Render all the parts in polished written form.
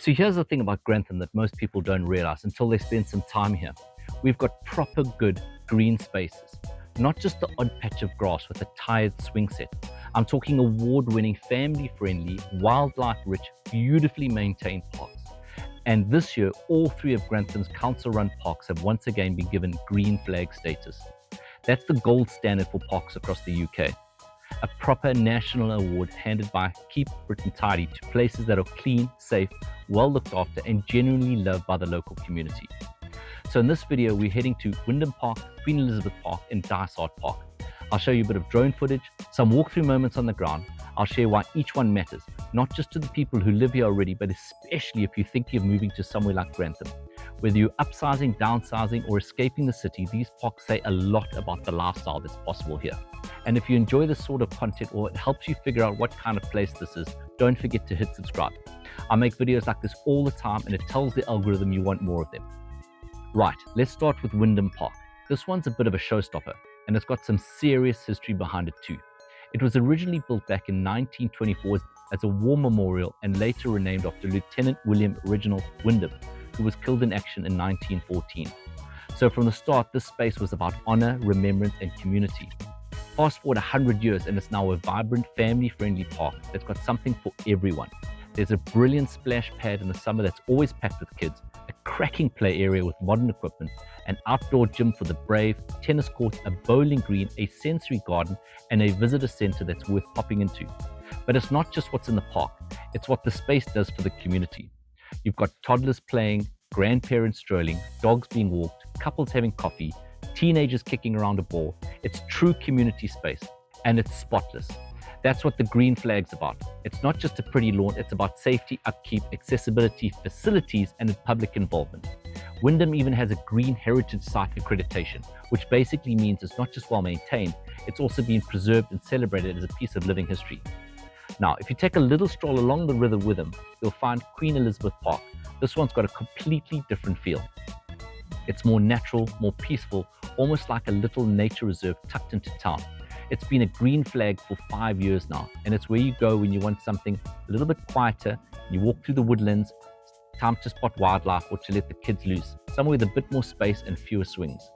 So here's the thing about Grantham that most people don't realize until they spend some time here. We've got proper good green spaces, not just the odd patch of grass with a tired swing set. I'm talking award-winning, family-friendly, wildlife-rich, beautifully maintained parks. And this year, all three of Grantham's council-run parks have once again been given green flag status. That's the gold standard for parks across the UK. A proper national award handed by Keep Britain Tidy to places that are clean, safe, well looked after, and genuinely loved by the local community. So in this video, we're heading to Wyndham Park, Queen Elizabeth Park, and Dysart Park. I'll show you a bit of drone footage, some walkthrough moments on the ground. I'll share why each one matters, not just to the people who live here already, but especially if you're thinking of moving to somewhere like Grantham. Whether you're upsizing, downsizing, or escaping the city, these parks say a lot about the lifestyle that's possible here. And if you enjoy this sort of content or it helps you figure out what kind of place this is, don't forget to hit subscribe. I make videos like this all the time and it tells the algorithm you want more of them. Right, let's start with Wyndham Park. This one's a bit of a showstopper and it's got some serious history behind it too. It was originally built back in 1924 as a war memorial and later renamed after Lieutenant William Reginald Wyndham, who was killed in action in 1914. So from the start, this space was about honor, remembrance, and community. Fast forward 100 years and it's now a vibrant, family-friendly park that's got something for everyone. There's a brilliant splash pad in the summer that's always packed with kids, a cracking play area with modern equipment, an outdoor gym for the brave, tennis courts, a bowling green, a sensory garden, and a visitor center that's worth popping into. But it's not just what's in the park, it's what the space does for the community. You've got toddlers playing, grandparents strolling, dogs being walked, couples having coffee, teenagers kicking around a ball. It's true community space, and it's spotless. That's what the green flag's about. It's not just a pretty lawn, it's about safety, upkeep, accessibility, facilities, and public involvement. Wyndham even has a Green Heritage Site accreditation, which basically means it's not just well maintained, it's also been preserved and celebrated as a piece of living history. Now, if you take a little stroll along the river Wyndham, you'll find Queen Elizabeth Park. This one's got a completely different feel. It's more natural, more peaceful, almost like a little nature reserve tucked into town. It's been a green flag for 5 years now, and it's where you go when you want something a little bit quieter. You walk through the woodlands, time to spot wildlife or to let the kids loose, somewhere with a bit more space and fewer swings.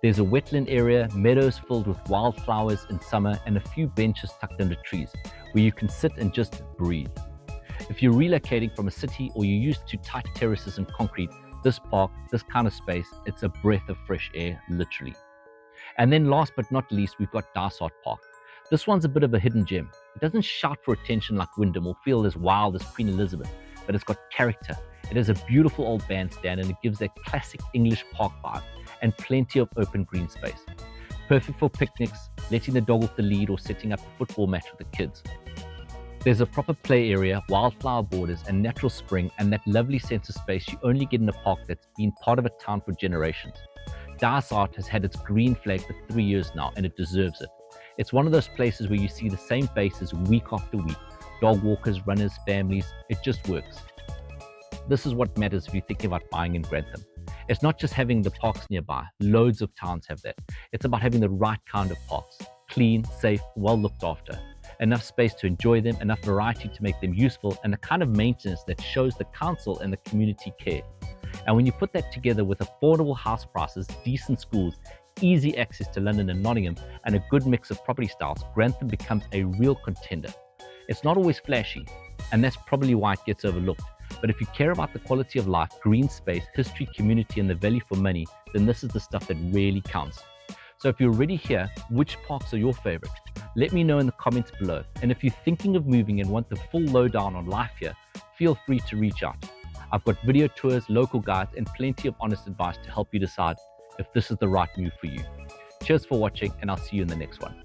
There's a wetland area, meadows filled with wildflowers in summer, and a few benches tucked under trees where you can sit and just breathe. If you're relocating from a city or you're used to tight terraces and concrete, this park, this kind of space, it's a breath of fresh air, literally. And then last but not least, we've got Dysart Park. This one's a bit of a hidden gem. It doesn't shout for attention like Wyndham or feel as wild as Queen Elizabeth, but it's got character. It has a beautiful old bandstand and it gives that classic English park vibe and plenty of open green space. Perfect for picnics, letting the dog off the lead or setting up a football match with the kids. There's a proper play area, wildflower borders, and natural spring, and that lovely sense of space you only get in a park that's been part of a town for generations. Dysart has had its green flag for 3 years now, and it deserves it. It's one of those places where you see the same faces week after week. Dog walkers, runners, families, it just works. This is what matters if you're thinking about buying in Grantham. It's not just having the parks nearby. Loads of towns have that. It's about having the right kind of parks. Clean, safe, well looked after. Enough space to enjoy them, enough variety to make them useful, and the kind of maintenance that shows the council and the community care. And when you put that together with affordable house prices, decent schools, easy access to London and Nottingham, and a good mix of property styles, Grantham becomes a real contender. It's not always flashy, and that's probably why it gets overlooked. But if you care about the quality of life, green space, history, community, and the value for money, then this is the stuff that really counts. So if you're already here, which parks are your favorite? Let me know in the comments below. And if you're thinking of moving and want the full lowdown on life here, feel free to reach out. I've got video tours, local guides, and plenty of honest advice to help you decide if this is the right move for you. Cheers for watching, and I'll see you in the next one.